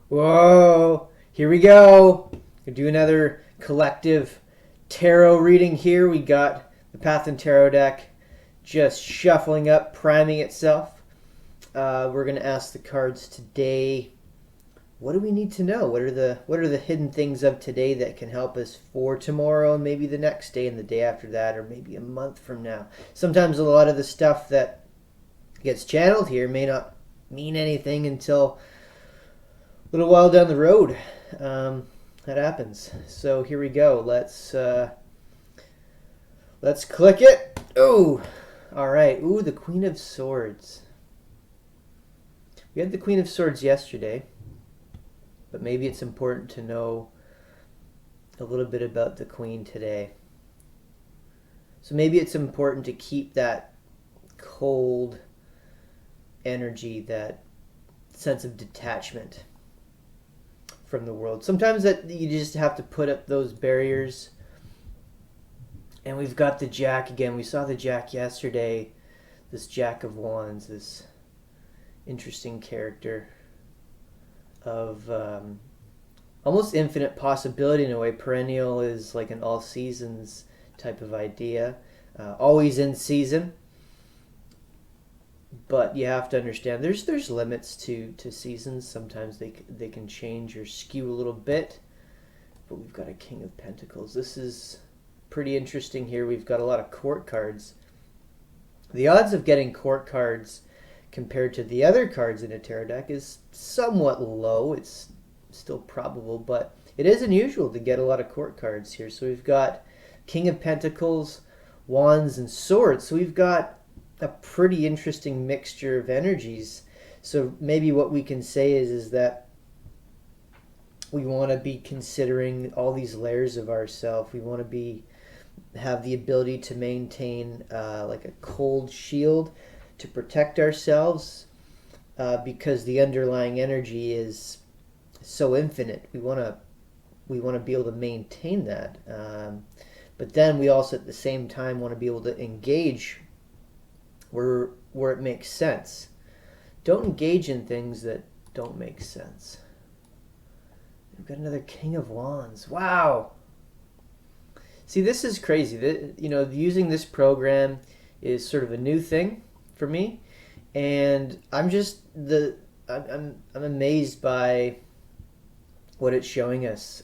Whoa, here we go. We'll do another collective tarot reading here. We got the PathandTarot deck just shuffling up, priming itself. We're going to ask the cards today, what do we need to know? What are the hidden things of today that can help us for tomorrow and maybe the next day and the day after that or maybe a month from now? Sometimes a lot of the stuff that gets channeled here may not mean anything until a little while down the road. That happens. So here we go. Let's click it. Oh, all right. Ooh, the Queen of Swords. We had the Queen of Swords yesterday, but maybe it's important to know a little bit about the Queen today. So maybe it's important to keep that cold energy, that sense of detachment from the world. Sometimes that you just have to put up those barriers. And we've got the Jack again. We saw the Jack yesterday. This Jack of Wands, this interesting character of almost infinite possibility in a way. Perennial is like an all seasons type of idea. Always in season. But you have to understand there's limits to seasons. Sometimes they can change or skew a little bit. But we've got a King of Pentacles. This is pretty interesting here. We've got a lot of court cards. The odds of getting court cards compared to the other cards in a tarot deck is somewhat low. It's still probable, but it is unusual to get a lot of court cards here. So we've got King of Pentacles, Wands, and Swords. So we've got a pretty interesting mixture of energies. So maybe what we can say is that we want to be considering all these layers of ourself. We want to have the ability to maintain like a cold shield to protect ourselves because the underlying energy is so infinite. We want to be able to maintain that, but then we also at the same time want to be able to engage where it makes sense. Don't engage in things that don't make sense. We've got another King of Wands. Wow. See, this is crazy. Using this program is sort of a new thing for me, and I'm amazed by what it's showing us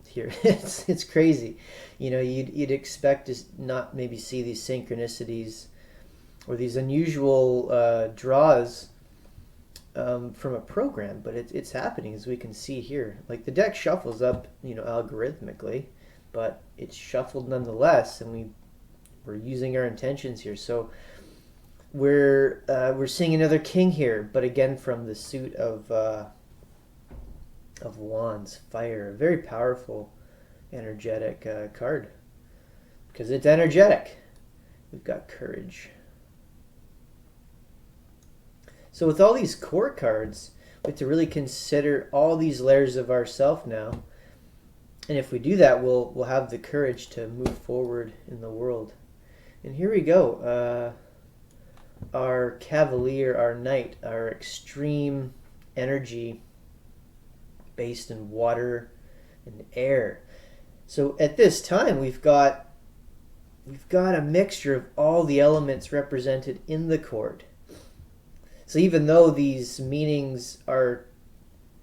here. It's crazy. You'd expect to not maybe see these synchronicities or these unusual draws from a program, but it's happening, as we can see here. Like the deck shuffles up, algorithmically, but it's shuffled nonetheless, and we're using our intentions here. So we're seeing another king here, but again from the suit of Wands, fire, a very powerful, energetic card because it's energetic. We've got courage. So with all these court cards, we have to really consider all these layers of ourself now. And if we do that, we'll have the courage to move forward in the world. And here we go. Our Cavalier, our Knight, our extreme energy based in water and air. So at this time, we've got a mixture of all the elements represented in the court. So even though these meanings are,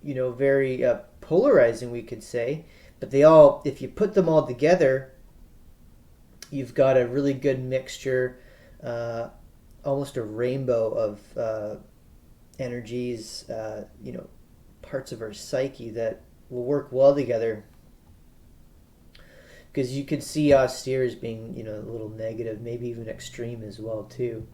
very polarizing, we could say, but if you put them all together, you've got a really good mixture, almost a rainbow of energies, parts of our psyche that will work well together. Because you could see austere as being, a little negative, maybe even extreme as well too.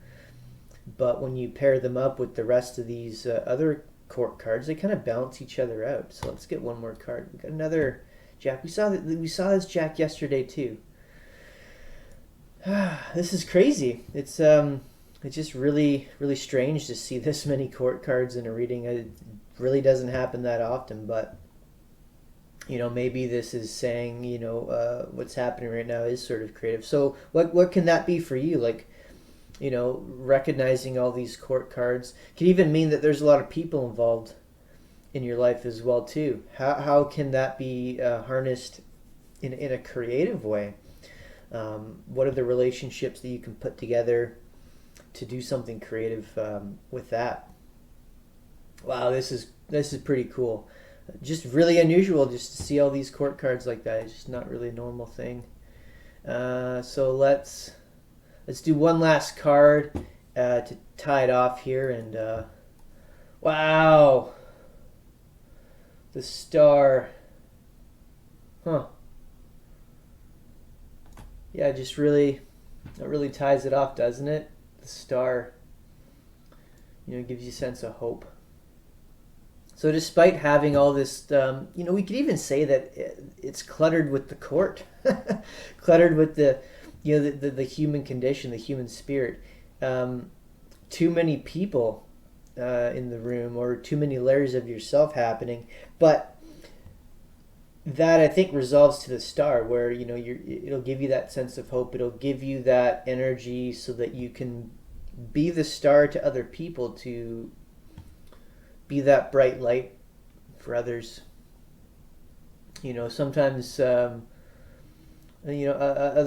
But when you pair them up with the rest of these other court cards, they kind of balance each other out. So let's get one more card. We got another Jack. We saw this Jack yesterday too. This is crazy. It's just really, really strange to see this many court cards in a reading. It really doesn't happen that often, but maybe this is saying, what's happening right now is sort of creative. So what can that be for you? Like, recognizing all these court cards could even mean that there's a lot of people involved in your life as well too. How can that be harnessed in a creative way? What are the relationships that you can put together to do something creative with that? Wow, this is pretty cool. Just really unusual just to see all these court cards like that. It's just not really a normal thing. So let's do one last card to tie it off here. And wow, the star. Huh. Yeah, just really, that really ties it off, doesn't it? The star, gives you a sense of hope. So despite having all this, we could even say that it's cluttered with the court, cluttered with the human condition, the human spirit. Too many people in the room, or too many layers of yourself happening. But that, I think, resolves to the star, where it'll give you that sense of hope. It'll give you that energy so that you can be the star to other people, to be that bright light for others. Sometimes other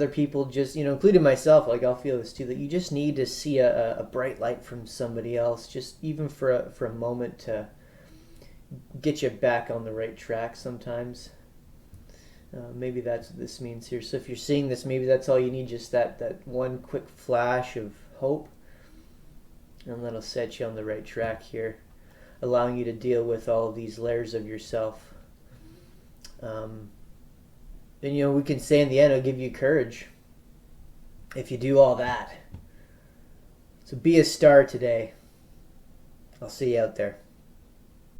people just, including myself, like I'll feel this too, that you just need to see a bright light from somebody else, just even for a moment, to get you back on the right track sometimes. Maybe that's what this means here. So if you're seeing this, maybe that's all you need, just that one quick flash of hope, and that'll set you on the right track here, allowing you to deal with all of these layers of yourself. And we can say in the end, it'll give you courage if you do all that. So be a star today. I'll see you out there.